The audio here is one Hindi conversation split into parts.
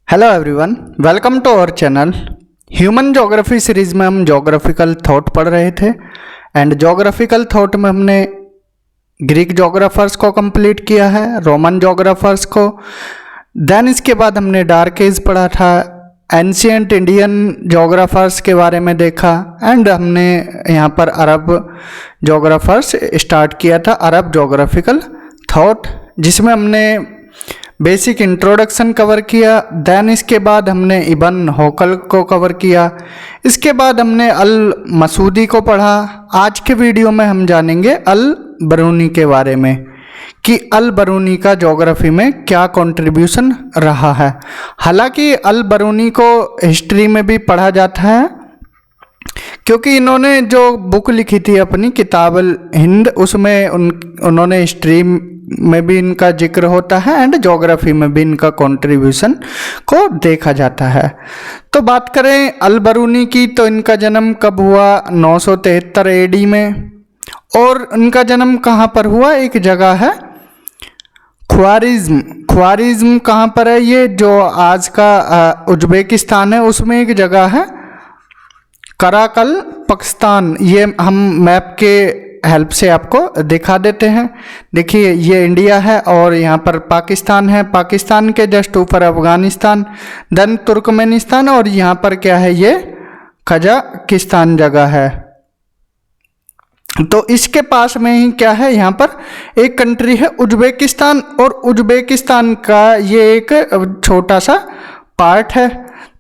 Hello everyone, welcome to our channel. Human geography series में हम ज्योग्राफिकल थॉट पढ़ रहे थे एंड ज्योग्राफिकल थॉट में हमने ग्रीक ज्योग्राफर्स को कंप्लीट किया है, रोमन ज्योग्राफर्स को। देन इसके बाद हमने डार्क एज पढ़ा था, एंशियंट इंडियन ज्योग्राफर्स के बारे में देखा एंड हमने यहाँ पर अरब ज्योग्राफर्स स्टार्ट किया था, अरब ज्योग्राफिकल थॉट, जिसमें हमने बेसिक इंट्रोडक्शन कवर किया। देन इसके बाद हमने इब्न होकल को कवर किया। इसके बाद हमने अल मसूदी को पढ़ा। आज के वीडियो में हम जानेंगे अल बरूनी के बारे में कि अल बरूनी का ज्योग्राफी में क्या कंट्रीब्यूशन रहा है। हालांकि अल बरूनी को हिस्ट्री में भी पढ़ा जाता है क्योंकि इन्होंने जो बुक लिखी थी अपनी किताब अल हिंद, उसमें उन्होंने हिस्ट्री में भी इनका जिक्र होता है एंड ज्योग्राफी में भी इनका कंट्रीब्यूशन को देखा जाता है। तो बात करें अल बरूनी की, तो इनका जन्म कब हुआ? 973 एडी में। और इनका जन्म कहाँ पर हुआ? एक जगह है ख्वारिज्म। ख्वारिज्म कहाँ पर है? ये जो आज का उज्बेकिस्तान है उसमें एक जगह है कराकल, पाकिस्तान। ये हम मैप के हेल्प से आपको दिखा देते हैं। देखिए ये इंडिया है और यहाँ पर पाकिस्तान है, पाकिस्तान के जस्ट ऊपर अफगानिस्तान, देन तुर्कमेनिस्तान और यहाँ पर क्या है? ये कजाकिस्तान जगह है। तो इसके पास में ही क्या है? यहाँ पर एक कंट्री है उज्बेकिस्तान, और उज्बेकिस्तान का ये एक छोटा सा पार्ट है।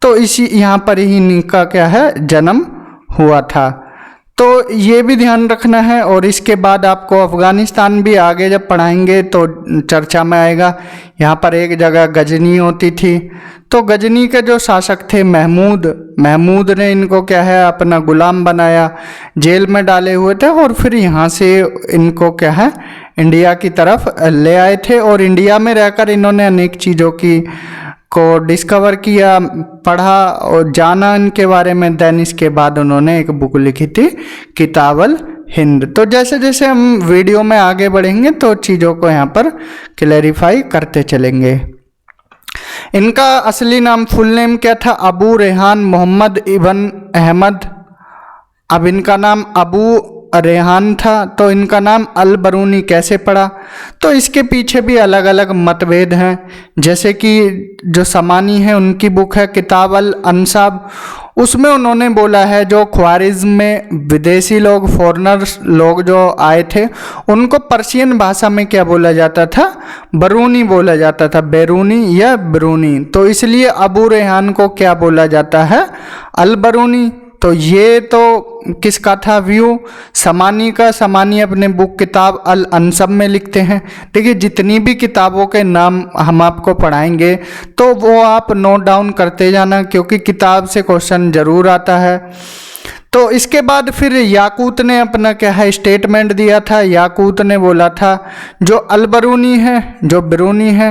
तो इसी यहाँ पर ही इनका क्या है? जन्म हुआ था। तो ये भी ध्यान रखना है। और इसके बाद आपको अफ़गानिस्तान भी आगे जब पढ़ाएंगे तो चर्चा में आएगा। यहाँ पर एक जगह गजनी होती थी, तो गजनी के जो शासक थे महमूद ने इनको क्या है? अपना गुलाम बनाया, जेल में डाले हुए थे और फिर यहाँ से इनको क्या है? इंडिया की तरफ ले आए थे। और इंडिया में रहकर इन्होंने अनेक चीज़ों की को डिस्कवर किया, पढ़ा और जाना इनके बारे में। देन इसके बाद उन्होंने एक बुक लिखी थी किताब अल हिंद। तो जैसे जैसे हम वीडियो में आगे बढ़ेंगे तो चीज़ों को यहाँ पर क्लैरिफाई करते चलेंगे। इनका असली नाम, फुल नेम क्या था? अबू रेहान मोहम्मद इब्न अहमद। अब इनका नाम अबू रेहान था, तो इनका नाम अल बरूनी कैसे पड़ा? तो इसके पीछे भी अलग अलग मतभेद हैं। जैसे कि जो समानी है उनकी बुक है किताब अल अंसाब, उसमें उन्होंने बोला है जो ख्वारिज्म में विदेशी लोग, फॉरेनर्स लोग जो आए थे, उनको पर्शियन भाषा में क्या बोला जाता था? बरूनी बोला जाता था, बैरूनी या बरूनी। तो इसलिए अबू रेहान को क्या बोला जाता है? अल बरूनी। तो ये तो किसका था व्यू? समानी का। समानी अपने बुक किताब अल अंसब में लिखते हैं। देखिए जितनी भी किताबों के नाम हम आपको पढ़ाएंगे तो वो आप नोट डाउन करते जाना, क्योंकि किताब से क्वेश्चन जरूर आता है। तो इसके बाद फिर याकूत ने अपना क्या है? स्टेटमेंट दिया था। याकूत ने बोला था जो अल बरूनी है, जो बरूनी है,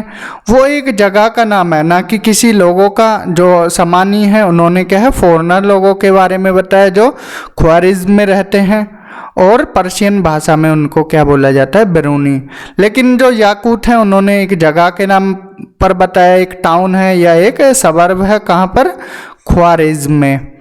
वो एक जगह का नाम है, ना कि किसी लोगों का। जो समानी है उन्होंने क्या है? फॉरेनर लोगों के बारे में बताया जो ख्वारिज्म में रहते हैं, और पर्शियन भाषा में उनको क्या बोला जाता है? बरूनी। लेकिन जो याकूत है उन्होंने एक जगह के नाम पर बताया, एक टाउन है या एक सबर्ब है, कहाँ पर? ख्वारिज्म में।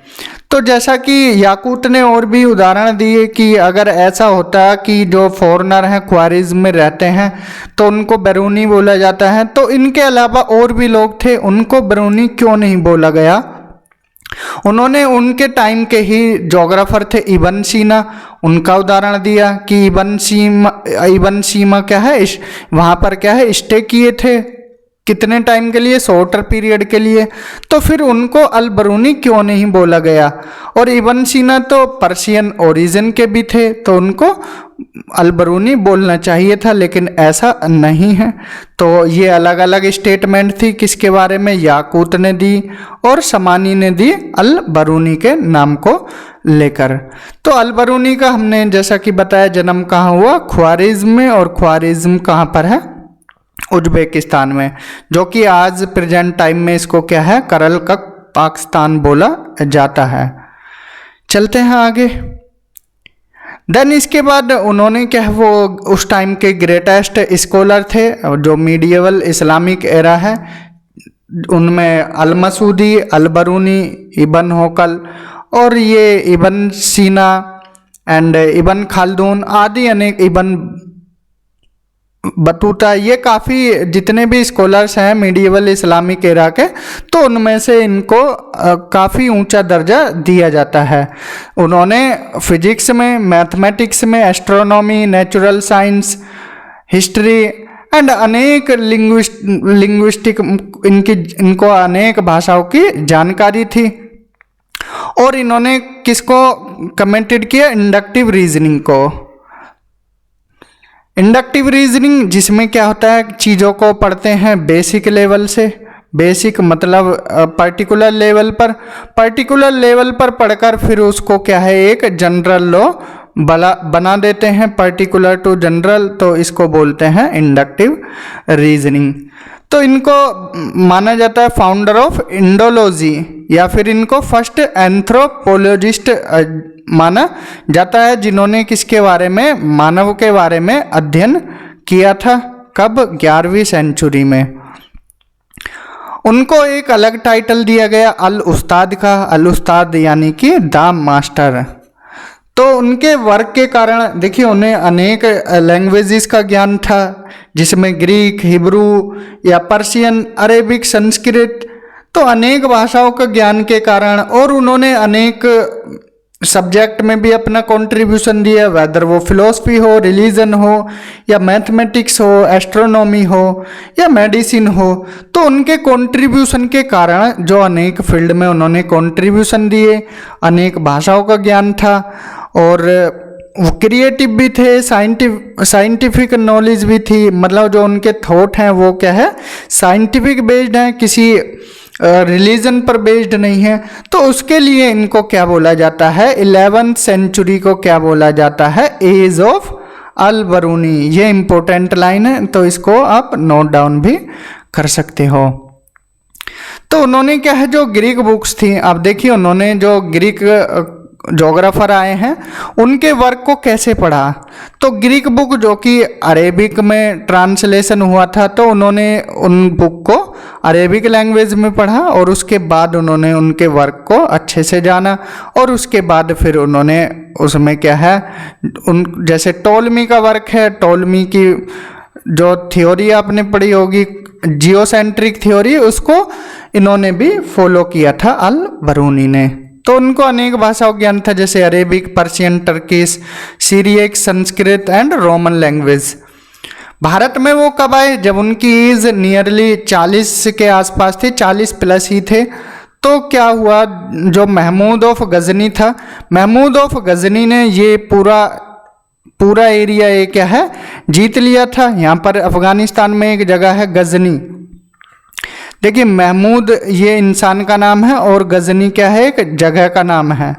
तो जैसा कि याकूत ने और भी उदाहरण दिए कि अगर ऐसा होता कि जो फॉरेनर हैं ख्वारिज्म में रहते हैं तो उनको बरूनी बोला जाता है, तो इनके अलावा और भी लोग थे, उनको बरूनी क्यों नहीं बोला गया? उन्होंने उनके टाइम के ही ज्योग्राफर थे इब्न सीना, उनका उदाहरण दिया कि इब्न सीना क्या है? वहाँ पर क्या है? स्टे किए थे। कितने टाइम के लिए? शॉर्टर पीरियड के लिए। तो फिर उनको अल बरूनी क्यों नहीं बोला गया? और इब्न सीना तो पर्शियन ओरिजिन के भी थे, तो उनको अल बरूनी बोलना चाहिए था, लेकिन ऐसा नहीं है। तो ये अलग अलग स्टेटमेंट थी किसके बारे में? याकूत ने दी और समानी ने दी अल बरूनी के नाम को लेकर। तो अल बरूनी का हमने जैसा कि बताया जन्म कहाँ हुआ? ख्वारिज्म में। और ख्वारिज्म कहाँ पर है? उज्बेकिस्तान में, जो कि आज प्रेजेंट टाइम में इसको क्या है? करलकक पाकिस्तान बोला जाता है। चलते हैं आगे। देन इसके बाद उन्होंने क्या है? वो उस टाइम के ग्रेटेस्ट स्कॉलर थे, जो मीडिएवल इस्लामिक एरा है, उनमें अल मसूदी, अल बरूनी, इबन होकल और ये इबन सीना एंड इबन खालदून आदि अनेक, इबन बतूता, ये काफ़ी जितने भी स्कॉलर्स हैं मीडिएवल इस्लामिक एरा के, तो उनमें से इनको काफ़ी ऊंचा दर्जा दिया जाता है। उन्होंने फिजिक्स में, मैथमेटिक्स में, astronomy, natural science, history and अनेक लिंग्विस्टिक इनको अनेक भाषाओं की जानकारी थी। और इन्होंने किसको कमेंटेड किया? इंडक्टिव रीजनिंग को। इंडक्टिव रीजनिंग जिसमें क्या होता है, चीज़ों को पढ़ते हैं बेसिक लेवल से, बेसिक मतलब पर्टिकुलर लेवल पर पढ़कर फिर उसको क्या है एक जनरल लॉ बना देते हैं, पर्टिकुलर टू जनरल, तो इसको बोलते हैं इंडक्टिव रीजनिंग। तो इनको माना जाता है फाउंडर ऑफ इंडोलॉजी, या फिर इनको फर्स्ट एंथ्रोपोलॉजिस्ट माना जाता है, जिन्होंने किसके बारे में, मानव के बारे में अध्ययन किया था। कब? 11वीं सेंचुरी में। उनको एक अलग टाइटल दिया गया अल उस्ताद का, अल उस्ताद यानी कि द मास्टर। तो उनके वर्क के कारण देखिए उन्हें अनेक लैंग्वेजेस का ज्ञान था, जिसमें ग्रीक, हिब्रू या पर्शियन, अरेबिक, संस्कृत, तो अनेक भाषाओं का ज्ञान के कारण, और उन्होंने अनेक सब्जेक्ट में भी अपना कंट्रीब्यूशन दिया, वेदर वो फिलोसफी हो, रिलीजन हो, या मैथमेटिक्स हो, एस्ट्रोनॉमी हो, या मेडिसिन हो। तो उनके कंट्रीब्यूशन के कारण जो अनेक फील्ड में उन्होंने कंट्रीब्यूशन दिए, अनेक भाषाओं का ज्ञान था, और वो क्रिएटिव भी थे, साइंटिफिक नॉलेज भी थी, मतलब जो उनके थॉट हैं वो क्या है, साइंटिफिक बेस्ड हैं, किसी रिलीजन पर बेस्ड नहीं है। तो उसके लिए इनको क्या बोला जाता है, 11वीं सेंचुरी को क्या बोला जाता है, एज ऑफ अल बरूनी। ये इंपॉर्टेंट लाइन है, तो इसको आप नोट डाउन भी कर सकते हो। तो उन्होंने क्या है, जो ग्रीक बुक्स थी, आप देखिए उन्होंने जो ग्रीक जोग्राफर आए हैं उनके वर्क को कैसे पढ़ा। तो ग्रीक बुक जो कि अरेबिक में ट्रांसलेशन हुआ था, तो उन्होंने उन बुक को अरेबिक लैंग्वेज में पढ़ा, और उसके बाद उन्होंने उनके वर्क को अच्छे से जाना, और उसके बाद फिर उन्होंने उसमें क्या है, उन जैसे टोलमी का वर्क है, टोलमी की जो थ्योरी आपने पढ़ी होगी, जियोसेंट्रिक थ्योरी, उसको इन्होंने भी फॉलो किया था अल बरूनी ने। तो उनको अनेक भाषाओं का ज्ञान था, जैसे Arabic, Persian, Turkish, Syriac, Sanskrit and Roman language. Bharat में वो कब आए, जब उनकी एज नियरली 40 के आसपास थी, 40 प्लस ही थे। तो क्या हुआ, जो महमूद ऑफ गजनी था, महमूद ऑफ गजनी ने ये पूरा एरिया ये क्या है जीत लिया था। यहाँ पर अफगानिस्तान में एक जगह है गजनी। देखिए महमूद ये इंसान का नाम है, और गजनी क्या है, एक जगह का नाम है,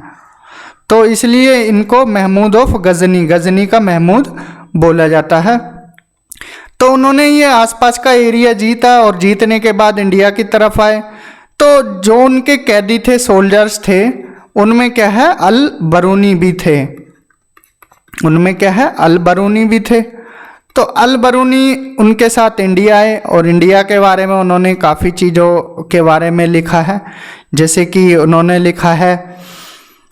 तो इसलिए इनको महमूद ऑफ गजनी, गजनी का महमूद बोला जाता है। तो उन्होंने ये आसपास का एरिया जीता, और जीतने के बाद इंडिया की तरफ आए। तो जो उनके कैदी थे, सोल्जर्स थे, उनमें क्या है, अल बरूनी भी थे, उनमें क्या है, अल बरूनी भी थे। तो अल बरूनी उनके साथ इंडिया आए, और इंडिया के बारे में उन्होंने काफ़ी चीज़ों के बारे में लिखा है, जैसे कि उन्होंने लिखा है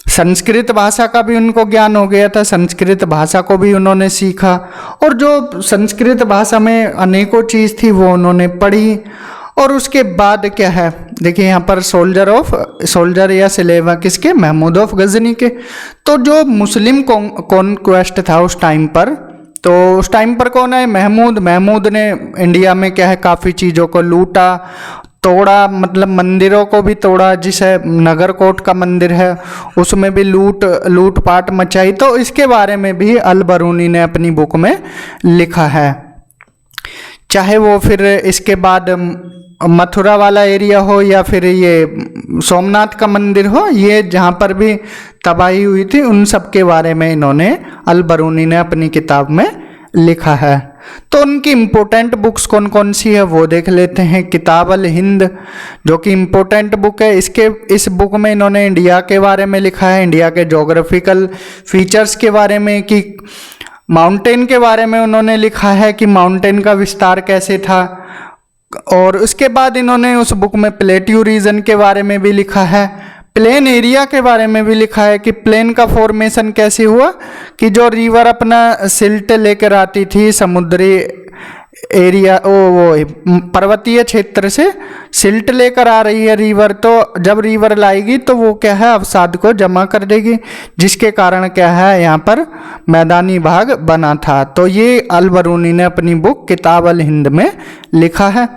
संस्कृत भाषा का भी उनको ज्ञान हो गया था, संस्कृत भाषा को भी उन्होंने सीखा, और जो संस्कृत भाषा में अनेकों चीज़ थी वो उन्होंने पढ़ी। और उसके बाद क्या है, देखिए यहाँ पर सोल्जर या सिलेवा किसके, महमूद ऑफ गजनी के। तो जो मुस्लिम कॉन्क्वेस्ट था उस टाइम पर, तो उस टाइम पर कौन है, महमूद ने इंडिया में क्या है काफ़ी चीज़ों को लूटा, तोड़ा, मतलब मंदिरों को भी तोड़ा, जिसे नगरकोट का मंदिर है उसमें भी लूट पाट मचाई। तो इसके बारे में भी अल बरूनी ने अपनी बुक में लिखा है। चाहे वो फिर इसके बाद मथुरा वाला एरिया हो, या फिर ये सोमनाथ का मंदिर हो, ये जहाँ पर भी तबाही हुई थी, उन सब के बारे में इन्होंने अल बरूनी ने अपनी किताब में लिखा है। तो उनकी इम्पोर्टेंट बुक्स कौन कौन सी है वो देख लेते हैं। किताब अल हिंद जो कि इम्पोर्टेंट बुक है, इस बुक में इन्होंने इंडिया के बारे में लिखा है, इंडिया के जोग्राफिकल फीचर्स के बारे में, कि माउंटेन के बारे में उन्होंने लिखा है कि माउंटेन का विस्तार कैसे था, और उसके बाद इन्होंने उस बुक में प्लेट्यू रीजन के बारे में भी लिखा है, प्लेन एरिया के बारे में भी लिखा है कि प्लेन का फॉर्मेशन कैसे हुआ, कि जो रिवर अपना सिल्ट लेकर आती थी समुद्री एरिया वो पर्वतीय क्षेत्र से सिल्ट लेकर आ रही है रिवर, तो जब रिवर लाएगी तो वो क्या है अवसाद को जमा कर देगी, जिसके कारण क्या है यहाँ पर मैदानी भाग बना था। तो ये अल बरूनी ने अपनी बुक किताब अल हिंद में लिखा है।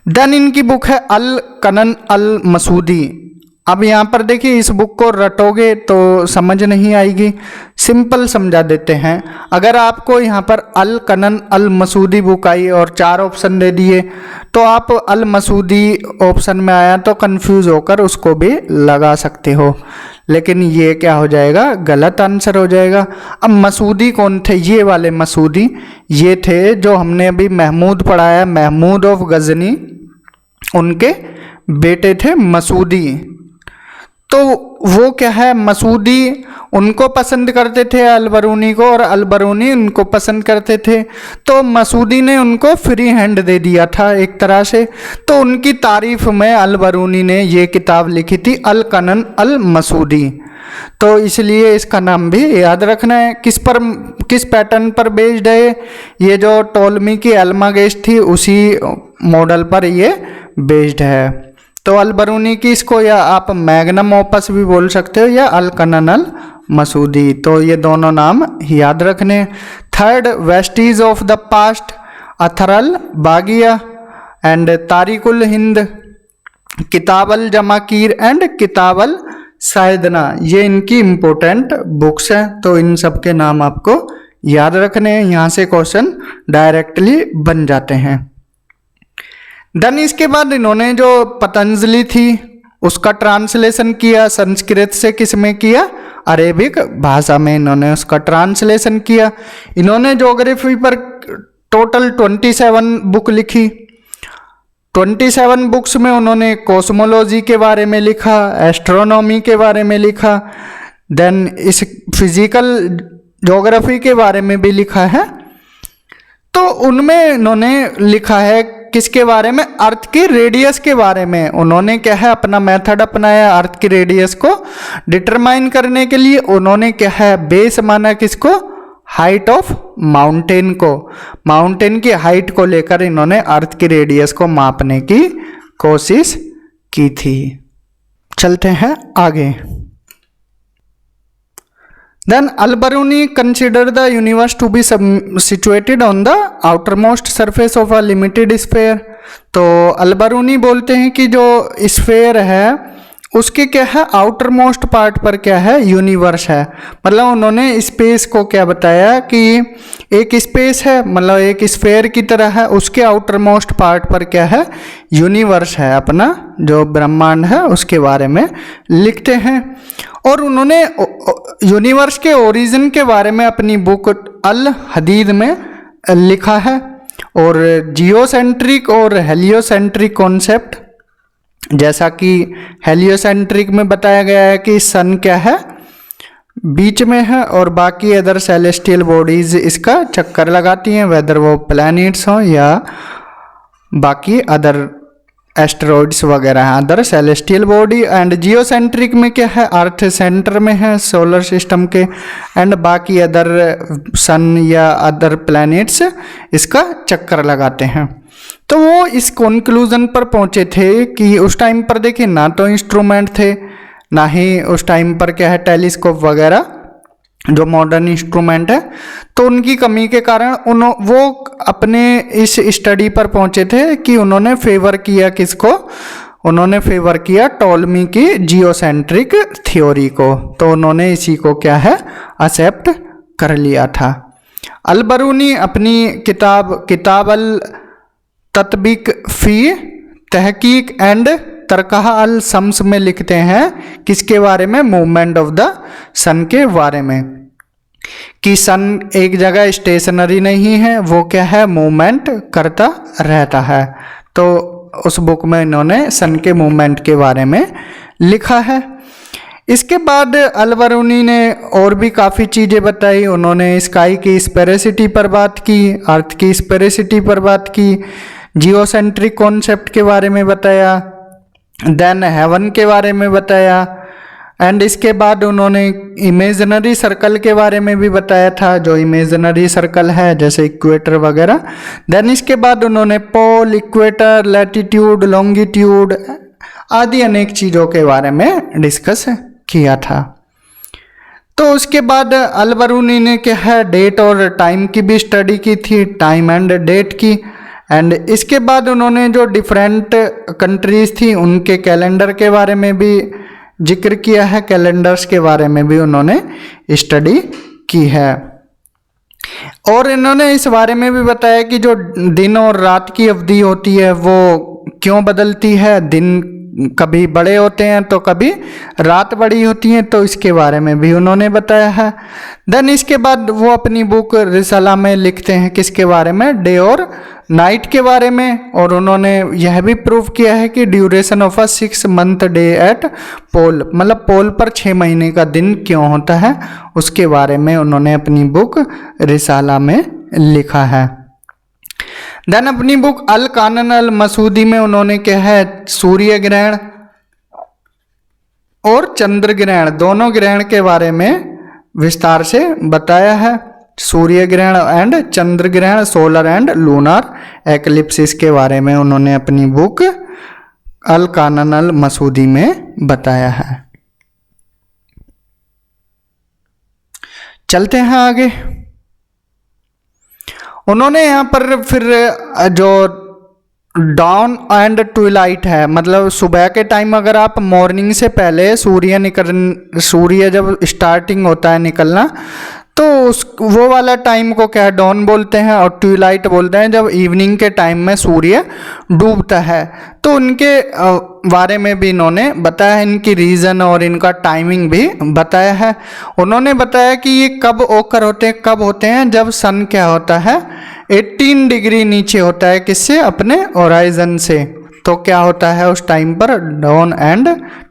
देन इनकी बुक है अल कनन अल मसूदी। अब यहाँ पर देखिए इस बुक को रटोगे तो समझ नहीं आएगी, सिंपल समझा देते हैं। अगर आपको यहाँ पर अल कनन अल मसूदी बुक आई और 4 ऑप्शन दे दिए तो आप अल मसूदी ऑप्शन में आया तो कंफ्यूज होकर उसको भी लगा सकते हो, लेकिन ये क्या हो जाएगा, गलत आंसर हो जाएगा। अब मसूदी कौन थे, ये वाले मसूदी ये थे जो हमने अभी महमूद पढ़ाया, महमूद ऑफ गजनी, उनके बेटे थे मसूदी। तो वो क्या है मसूदी उनको पसंद करते थे अल बरूनी को, और अल बरूनी उनको पसंद करते थे, तो मसूदी ने उनको फ्री हैंड दे दिया था एक तरह से। तो उनकी तारीफ में अल बरूनी ने ये किताब लिखी थी अल कनन अल मसूदी। तो इसलिए इसका नाम भी याद रखना है। किस पैटर्न पर बेस्ड है, ये जो टोलमी की एल्मागेस्ट थी उसी मॉडल पर ये बेस्ड है। तो अल बरूनी की इसको या आप मैग्नम ओपस भी बोल सकते हो या अल कनन अल मसूदी, तो ये दोनों नाम याद रखने। Third, vestiges of the past, अथरल बागिया एंड तारिकुल हिंद, किताब अल जमाकीर एंड किताब अल साइदना, ये इनकी इम्पोर्टेंट बुक्स हैं। तो इन सब के नाम आपको याद रखने हैं, यहाँ से क्वेश्चन डायरेक्टली बन जाते हैं। देन इसके बाद इन्होंने जो पतंजलि थी उसका ट्रांसलेशन किया, संस्कृत से किस में किया, अरेबिक भाषा में इन्होंने उसका ट्रांसलेशन किया। इन्होंने ज्योग्राफी पर टोटल 27 बुक लिखी। 27 बुक्स में उन्होंने कॉस्मोलॉजी के बारे में लिखा, एस्ट्रोनॉमी के बारे में लिखा, देन इस फिजिकल ज्योग्राफी के बारे में भी लिखा है। तो उनमें इन्होंने लिखा है किसके बारे में, अर्थ की रेडियस के बारे में। उन्होंने क्या है अपना मेथड अपनाया अर्थ की रेडियस को डिटरमाइन करने के लिए। उन्होंने क्या है बेस माना किसको, हाइट ऑफ माउंटेन को, माउंटेन की हाइट को लेकर इन्होंने अर्थ की रेडियस को मापने की कोशिश की थी। चलते हैं आगे। Then Al-Biruni considered the universe to be situated on the outermost surface of a limited sphere। तो अल-बरूनी बोलते हैं कि जो स्फेयर है उसके क्या है आउटर मोस्ट पार्ट पर क्या है यूनिवर्स है। मतलब उन्होंने स्पेस को क्या बताया कि एक स्पेस है, मतलब एक स्फेयर की तरह है, उसके आउटर मोस्ट पार्ट पर क्या है यूनिवर्स है, अपना जो ब्रह्मांड है उसके बारे में लिखते हैं। और उन्होंने यूनिवर्स के ओरिजिन के बारे में अपनी बुक अल हदीद में लिखा है। और जियोसेंट्रिक और हेलियोसेंट्रिक कॉन्सेप्ट, जैसा कि हेलियोसेंट्रिक में बताया गया है कि सन क्या है बीच में है और बाकी अदर सेलेस्टियल बॉडीज इसका चक्कर लगाती हैं, वेदर वो प्लैनेट्स हों या बाकी अदर एस्टेरॉइड्स वगैरह हैं, other celestial body. And geocentric में क्या है अर्थ सेंटर में है सोलर सिस्टम के, एंड बाकी अदर सन या अदर प्लैनेट्स इसका चक्कर लगाते हैं। तो वो इस कंक्लूजन पर पहुंचे थे कि उस टाइम पर देखिए ना तो इंस्ट्रूमेंट थे, ना ही उस टाइम पर क्या है टेलीस्कोप वगैरह जो मॉडर्न इंस्ट्रूमेंट है, तो उनकी कमी के कारण वो अपने इस स्टडी पर पहुंचे थे कि उन्होंने फेवर किया किसको, उन्होंने फेवर किया टॉलमी की जियोसेंट्रिक थ्योरी को। तो उन्होंने इसी को क्या है एक्सेप्ट कर लिया था। अल-बरूनी अपनी किताब अल तत्बिक फी तहकीक एंड तरकाह अल सम्स में लिखते हैं किसके बारे में, मूवमेंट ऑफ द सन के बारे में, कि सन एक जगह स्टेशनरी नहीं है, वो क्या है मूवमेंट करता रहता है। तो उस बुक में इन्होंने सन के मूवमेंट के बारे में लिखा है। इसके बाद अल-बरूनी ने और भी काफ़ी चीज़ें बताई। उन्होंने स्काई की स्पेरिसिटी पर बात की, अर्थ की स्पेरिसिटी पर बात की, जियोसेंट्रिक कॉन्सेप्ट के बारे में बताया, देन हेवन के बारे में बताया, एंड इसके बाद उन्होंने इमेजिनरी सर्कल के बारे में भी बताया था, जो इमेजिनरी सर्कल है जैसे इक्वेटर वगैरह। देन इसके बाद उन्होंने पोल, इक्वेटर, लैटिट्यूड, लॉन्गिट्यूड आदि अनेक चीज़ों के बारे में डिस्कस किया था। तो उसके बाद अल-बरूनी ने क्या है डेट और टाइम की भी स्टडी की थी, टाइम एंड डेट की। एंड इसके बाद उन्होंने जो डिफरेंट कंट्रीज थी उनके कैलेंडर के बारे में भी जिक्र किया है, कैलेंडर्स के बारे में भी उन्होंने स्टडी की है। और इन्होंने इस बारे में भी बताया कि जो दिन और रात की अवधि होती है वो क्यों बदलती है, दिन कभी बड़े होते हैं तो कभी रात बड़ी होती है, तो इसके बारे में भी उन्होंने बताया है। देन इसके बाद वो अपनी बुक रिसाला में लिखते हैं किसके बारे में, डे और नाइट के बारे में। और उन्होंने यह भी प्रूव किया है कि duration of a 6 month day at pole, मतलब पोल पर 6 महीने का दिन क्यों होता है, उसके बारे में उन्होंने अपनी बुक रिसाला में लिखा है। देन अपनी बुक अल कानन अल मसूदी में उन्होंने क्या है सूर्य ग्रहण और चंद्र ग्रहण दोनों ग्रहण के बारे में विस्तार से बताया है। सूर्य ग्रहण एंड चंद्र ग्रहण, सोलर एंड लूनार एक्लिप्सिस के बारे में उन्होंने अपनी बुक अल कानन अल मसूदी में बताया है। चलते हैं आगे। उन्होंने यहाँ पर फिर जो डॉन एंड ट्विलाइट है, मतलब सुबह के टाइम अगर आप मॉर्निंग से पहले सूर्य जब स्टार्टिंग होता है निकलना, तो वो वाला टाइम को क्या डॉन बोलते हैं, और ट्विलाइट बोलते हैं जब इवनिंग के टाइम में सूर्य डूबता है। तो उनके बारे में भी इन्होंने बताया है, इनकी रीज़न और इनका टाइमिंग भी बताया है। उन्होंने बताया कि ये कब ओकर होते हैं, कब होते हैं जब सन क्या होता है 18 डिग्री नीचे होता है किससे, अपने होराइजन से। तो क्या होता है उस टाइम पर डॉन एंड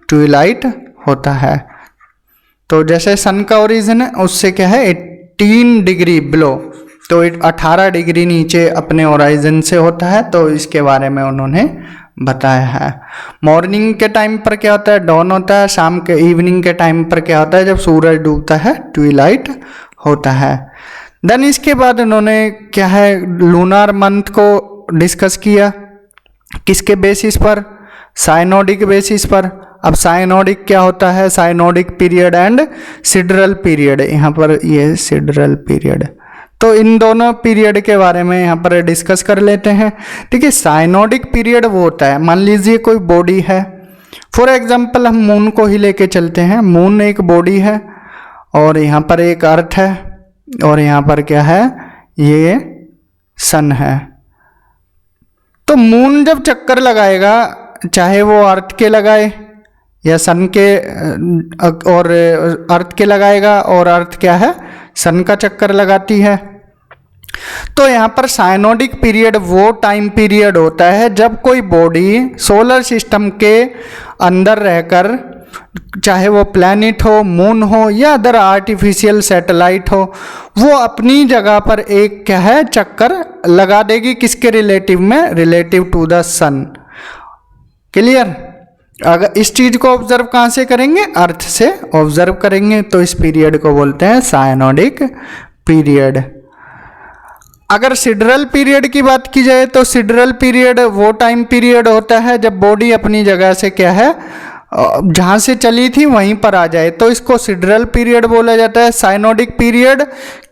ट्विलाइट होता है। तो जैसे सन का ओरिजिन है उससे क्या है 18 डिग्री बिलो, तो 18 डिग्री नीचे अपने होराइजन से होता है। तो इसके बारे में उन्होंने बताया है। मॉर्निंग के टाइम पर क्या होता है डॉन होता है, शाम के इवनिंग के टाइम पर क्या होता है जब सूरज डूबता है ट्विलाइट होता है। देन इसके बाद उन्होंने क्या है लूनार मंथ को डिस्कस किया, किसके बेसिस पर, साइनोडिक बेसिस पर। अब साइनोडिक क्या होता है, साइनोडिक पीरियड एंड सिडरल पीरियड, यहाँ पर ये सिडरल पीरियड, तो इन दोनों पीरियड के बारे में यहाँ पर डिस्कस कर लेते हैं। ठीक है, साइनोडिक पीरियड वो होता है, मान लीजिए कोई बॉडी है, फॉर एग्जांपल हम मून को ही लेके चलते हैं। मून एक बॉडी है और यहाँ पर एक अर्थ है और यहाँ पर क्या है ये सन है। तो मून जब चक्कर लगाएगा, चाहे वो अर्थ के लगाए या सन के, और अर्थ के लगाएगा, और अर्थ क्या है सन का चक्कर लगाती है। तो यहाँ पर साइनोडिक पीरियड वो टाइम पीरियड होता है जब कोई बॉडी सोलर सिस्टम के अंदर रहकर, चाहे वो प्लैनेट हो, मून हो या अदर आर्टिफिशियल सैटेलाइट हो, वो अपनी जगह पर एक क्या है चक्कर लगा देगी, किसके रिलेटिव में, relative to the sun. Clear. अगर इस चीज को ऑब्जर्व कहाँ से करेंगे, अर्थ से ऑब्जर्व करेंगे। तो इस पीरियड को बोलते हैं साइनोडिक पीरियड। अगर सिडरल पीरियड की बात की जाए तो सिडरल पीरियड वो टाइम पीरियड होता है जब बॉडी अपनी जगह से क्या है जहाँ से चली थी वहीं पर आ जाए, तो इसको सिडरल पीरियड बोला जाता है। साइनोडिक पीरियड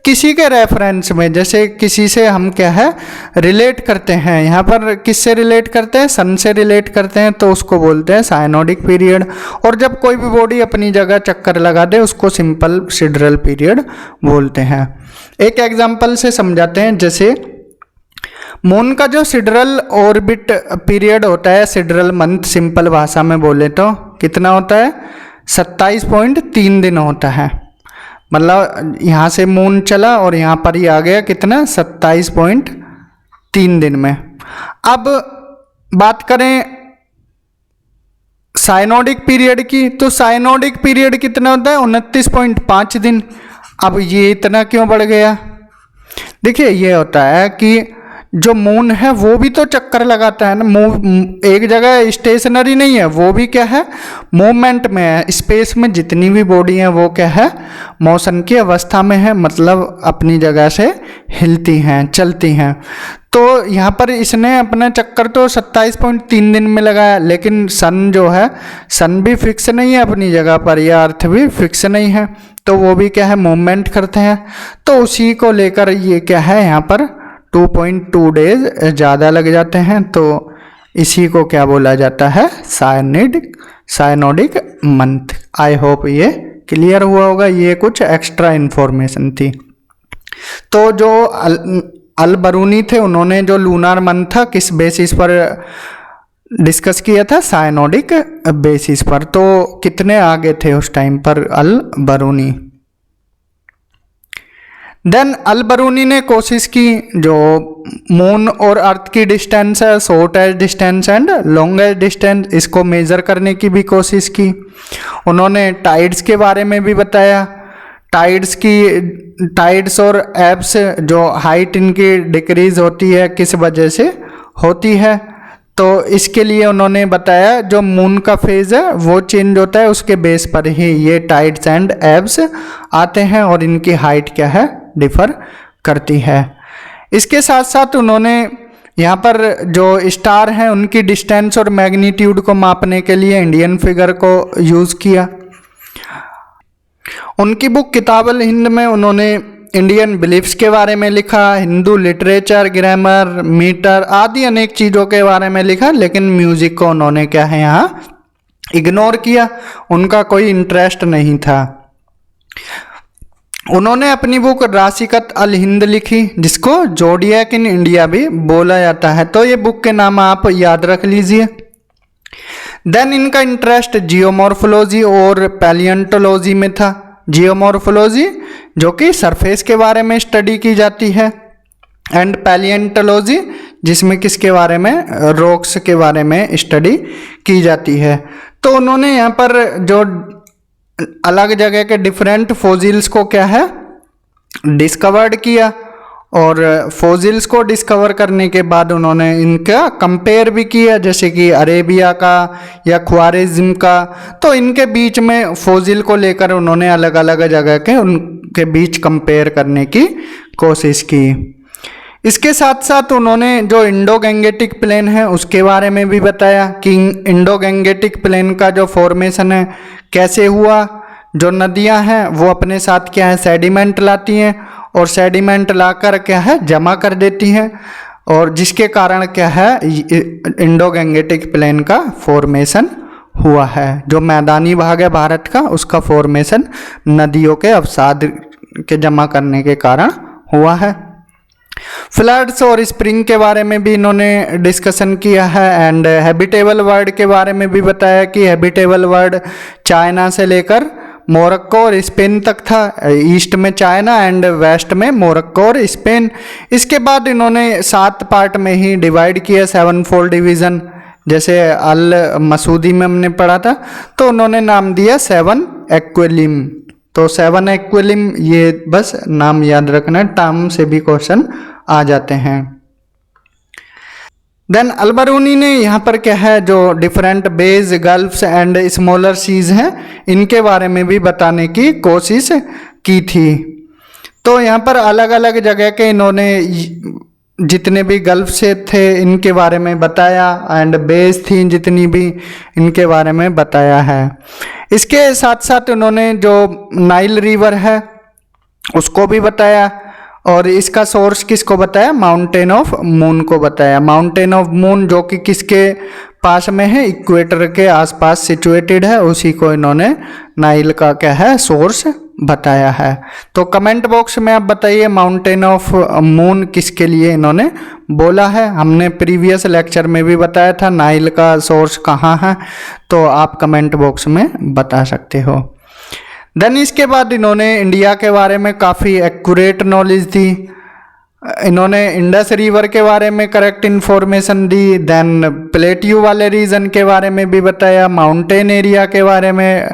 किसी के रेफरेंस में, जैसे किसी से हम क्या है रिलेट करते हैं, यहाँ पर किससे रिलेट करते हैं, सन से रिलेट करते हैं, तो उसको बोलते हैं साइनोडिक पीरियड। और जब कोई भी बॉडी अपनी जगह चक्कर लगा दे उसको सिंपल सिडरल पीरियड बोलते हैं। एक एग्जाम्पल से समझाते हैं, जैसे मून का जो सिडरल ऑर्बिट पीरियड होता है, सिडरल मंथ सिंपल भाषा में बोले तो कितना होता है 27.3 दिन होता है। मतलब यहाँ से मून चला और यहाँ पर ही आ गया कितना 27.3 दिन में। अब बात करें साइनोडिक पीरियड की, तो साइनोडिक पीरियड कितना होता है 29.5 दिन। अब ये इतना क्यों बढ़ गया, देखिए ये होता है कि जो मून है वो भी तो चक्कर लगाता है ना, मूव एक जगह स्टेशनरी नहीं है, वो भी क्या है, मूवमेंट में है। स्पेस में जितनी भी बॉडी है वो क्या है, मोशन की अवस्था में है, मतलब अपनी जगह से हिलती हैं, चलती हैं। तो यहाँ पर इसने अपना चक्कर तो 27.3 दिन में लगाया, लेकिन सन जो है, सन भी फिक्स नहीं है अपनी जगह पर, या अर्थ भी फिक्स नहीं है, तो वो भी क्या है, मूवमेंट करते हैं। तो उसी को लेकर ये क्या है, यहाँ पर 2.2 डेज ज़्यादा लग जाते हैं। तो इसी को क्या बोला जाता है, साइनोडिक मंथ। आई होप ये क्लियर हुआ होगा, ये कुछ एक्स्ट्रा इन्फॉर्मेशन थी। तो जो अल बरूनी थे, उन्होंने जो लूनार मंथ था किस बेसिस पर डिस्कस किया था, साइनोडिक बेसिस पर। तो कितने आगे थे उस टाइम पर अल बरूनी। देन अल बरूनी ने कोशिश की जो मून और अर्थ की डिस्टेंस है, shortest distance and longest distance, इसको मेज़र करने की भी कोशिश की। उन्होंने टाइड्स के बारे में भी बताया, टाइड्स और एब्स जो हाइट इनकी डिक्रीज होती है किस वजह से होती है। तो इसके लिए उन्होंने बताया जो मून का फेज़ है वो चेंज होता है, उसके बेस पर ही ये टाइड्स एंड एब्स आते हैं और इनकी हाइट क्या है, डिफर करती है। इसके साथ साथ उन्होंने यहाँ पर जो स्टार हैं उनकी डिस्टेंस और मैग्नीट्यूड को मापने के लिए इंडियन फिगर को यूज़ किया। उनकी बुक किताब-उल हिंद में उन्होंने इंडियन बिलीफ्स के बारे में लिखा, हिंदू लिटरेचर, ग्रामर, मीटर आदि अनेक चीज़ों के बारे में लिखा, लेकिन म्यूज़िक को उन्होंने क्या है यहाँ इग्नोर किया, उनका कोई इंटरेस्ट नहीं था। उन्होंने अपनी बुक राशिकत अल हिंद लिखी, जिसको जोडियक इन इंडिया भी बोला जाता है। तो ये बुक के नाम आप याद रख लीजिए। देन इनका इंटरेस्ट जियोमॉर्फोलॉजी और पैलियंटोलॉजी में था। जियोमॉर्फोलॉजी जो कि सरफेस के बारे में स्टडी की जाती है, एंड पैलियंटोलॉजी जिसमें किसके बारे में, रॉक्स के बारे में स्टडी की जाती है। तो उन्होंने यहाँ पर जो अलग जगह के डिफरेंट फोसिल्स को क्या है डिस्कवर्ड किया, और फोसिल्स को डिस्कवर करने के बाद उन्होंने इनका कंपेयर भी किया, जैसे कि अरेबिया का या ख्वारिज़्म का। तो इनके बीच में फोसिल को लेकर उन्होंने अलग अलग जगह के उनके बीच कंपेयर करने की कोशिश की। इसके साथ साथ उन्होंने जो इंडो गैंगेटिक प्लेन है उसके बारे में भी बताया कि इंडो गैंगेटिक प्लेन का जो फॉर्मेशन है कैसे हुआ। जो नदियां हैं वो अपने साथ क्या है, सेडिमेंट लाती हैं, और सेडिमेंट लाकर क्या है जमा कर देती हैं, और जिसके कारण क्या है इंडो गैंगेटिक प्लेन का फॉर्मेशन हुआ है। जो मैदानी भाग है भारत का, उसका फॉर्मेशन नदियों के अवसाद के जमा करने के कारण हुआ है। फ्लड्स और स्प्रिंग के बारे में भी इन्होंने डिस्कशन किया है, एंड हैबिटेबल वर्ल्ड के बारे में भी बताया कि हैबिटेबल वर्ल्ड चाइना से लेकर मोरक्को और स्पेन तक था। ईस्ट में चाइना एंड वेस्ट में मोरक्को और स्पेन। इसके बाद इन्होंने 7 पार्ट में ही डिवाइड किया, 7 फोल्ड डिवीज़न, जैसे अल मसूदी में हमने पढ़ा था। तो उन्होंने नाम दिया 7 एक्विलिम। तो 7 एक्विलिम ये बस नाम याद रखना, टर्म से भी क्वेश्चन आ जाते हैं। देन अल बरूनी ने यहाँ पर क्या है जो different bays, gulfs and smaller seas हैं इनके बारे में भी बताने की कोशिश की थी। तो यहाँ पर अलग अलग जगह के इन्होंने जितने भी गल्फ से थे इनके बारे में बताया, एंड बेज थी जितनी भी इनके बारे में बताया है। इसके साथ साथ उन्होंने जो नाइल रिवर है उसको भी बताया, और इसका सोर्स किसको बताया, माउंटेन ऑफ मून को बताया। माउंटेन ऑफ मून जो कि किसके पास में है, इक्वेटर के आसपास सिचुएटेड है, उसी को इन्होंने नाइल का क्या है सोर्स बताया है। तो कमेंट बॉक्स में आप बताइए माउंटेन ऑफ मून किसके लिए इन्होंने बोला है। हमने प्रीवियस लेक्चर में भी बताया था नाइल का सोर्स कहाँ है, तो आप कमेंट बॉक्स में बता सकते हो। देन इसके बाद इन्होंने इंडिया के बारे में काफ़ी एक्यूरेट नॉलेज दी। इन्होंने इंडस रिवर के बारे में करेक्ट इन्फॉर्मेशन दी, देन प्लेट्यू वाले रीजन के बारे में भी बताया, माउंटेन एरिया के बारे में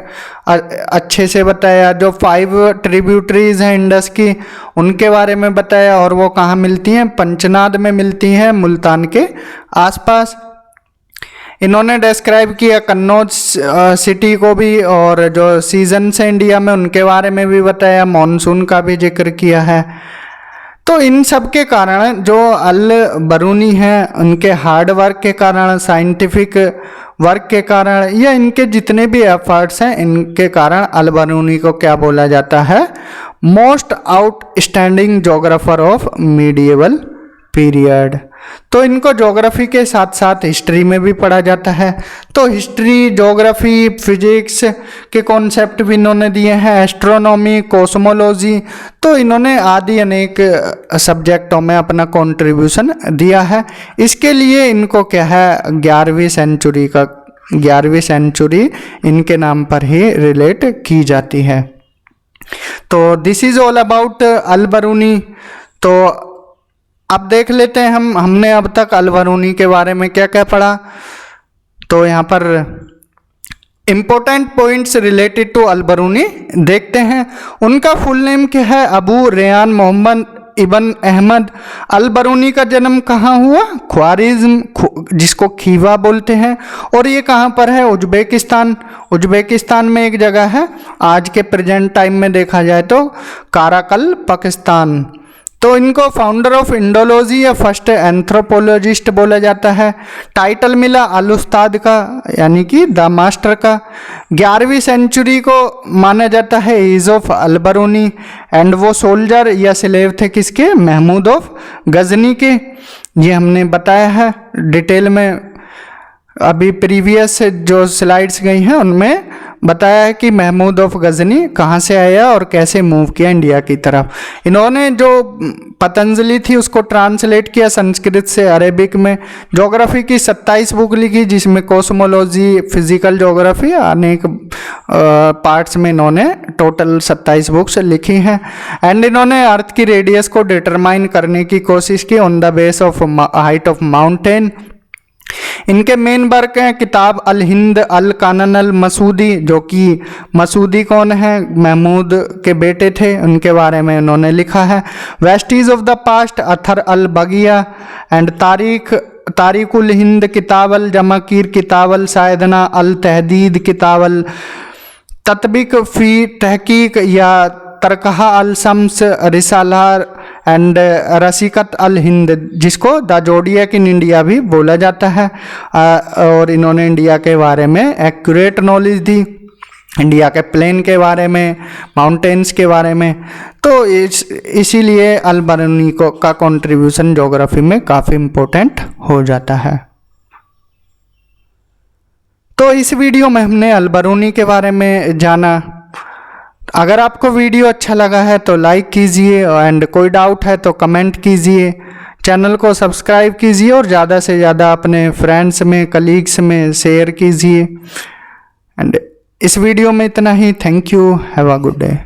अच्छे से बताया, जो 5 ट्रिब्यूटरीज हैं इंडस की उनके बारे में बताया, और वो कहाँ मिलती हैं, पंचनाद में मिलती हैं, मुल्तान के आसपास। इन्होंने डिस्क्राइब किया कन्नौज सिटी को भी, और जो सीजन्स हैं इंडिया में उनके बारे में भी बताया, मॉनसून का भी जिक्र किया है। तो इन सब के कारण जो अल बरूनी हैं उनके हार्ड वर्क के कारण, साइंटिफिक वर्क के कारण, या इनके जितने भी एफर्ट्स हैं इनके कारण अल बरूनी को क्या बोला जाता है, most outstanding geographer of medieval period. तो इनको ज्योग्राफी के साथ साथ हिस्ट्री में भी पढ़ा जाता है। तो हिस्ट्री, ज्योग्राफी, फिजिक्स के कॉन्सेप्ट भी इन्होंने दिए हैं, एस्ट्रोनॉमी, कॉस्मोलॉजी, तो इन्होंने आदि अनेक सब्जेक्टों में अपना कंट्रीब्यूशन दिया है। इसके लिए इनको क्या है 11वीं सेंचुरी इनके नाम पर ही रिलेट की जाती है। तो this is all about all बरूनी। तो अब देख लेते हैं हमने अब तक अल बरूनी के बारे में क्या क्या पढ़ा। तो यहाँ पर important points related to Al Biruni देखते हैं। उनका फुल नेम क्या है, Abu Rayhan Mohammad Ibn Ahmad. Al Biruni का जन्म कहाँ हुआ, ख्वारिज़्म, जिसको खीवा बोलते हैं, और ये कहाँ पर है, उज्बेकिस्तान में एक जगह है, आज के प्रेजेंट टाइम में देखा जाए तो काराकल, पाकिस्तान। तो इनको फाउंडर ऑफ इंडोलॉजी या फर्स्ट एंथ्रोपोलॉजिस्ट बोला जाता है। टाइटल मिला अल उस्ताद का, यानी कि द मास्टर का। 11वीं सेंचुरी को माना जाता है age of Al Biruni, and वो सोल्जर या स्लेव थे किसके, महमूद ऑफ गजनी के। ये हमने बताया है डिटेल में, अभी प्रीवियस जो स्लाइड्स गई हैं उनमें बताया है कि महमूद ऑफ गजनी कहाँ से आया और कैसे मूव किया इंडिया की तरफ। इन्होंने जो पतंजलि थी उसको ट्रांसलेट किया संस्कृत से अरेबिक में। ज्योग्राफी की 27 बुक लिखी, जिसमें कॉस्मोलॉजी, फिजिकल ज्योग्राफी, अनेक पार्ट्स में इन्होंने टोटल 27 बुक्स लिखी हैं। एंड इन्होंने अर्थ की रेडियस को डिटरमाइन करने की कोशिश की on the base of height of mountain. इनके मेन वर्क हैं किताब अल हिंद, अल कानन अल मसूदी, जो कि मसूदी कौन है, महमूद के बेटे थे, उनके बारे में उन्होंने लिखा है। वेस्टीज ऑफ द पास्ट, अथर अल बगिया, एंड तारीकुल हिंद, किताब अल जमाकीर, किताब अल सायदना, अल तहदीद, किताब अल तत्बिक फी तहकीक या तरकहा अल शम्स, रिसाला एंड रसीकत अल हिंद, जिसको द जोडियक इन इंडिया भी बोला जाता है। और इन्होंने इंडिया के बारे में एक्यूरेट नॉलेज दी, इंडिया के प्लेन के बारे में, माउंटेन्स के बारे में। तो इसीलिए अल बरूनी का कंट्रीब्यूशन ज्योग्राफी में काफ़ी इम्पोर्टेंट हो जाता है। तो इस वीडियो में हमने अल बरूनी के बारे में जाना। अगर आपको वीडियो अच्छा लगा है तो लाइक कीजिए, एंड कोई डाउट है तो कमेंट कीजिए, चैनल को सब्सक्राइब कीजिए, और ज़्यादा से ज़्यादा अपने फ्रेंड्स में, कलीग्स में शेयर कीजिए। एंड इस वीडियो में इतना ही। Thank you, have a good day.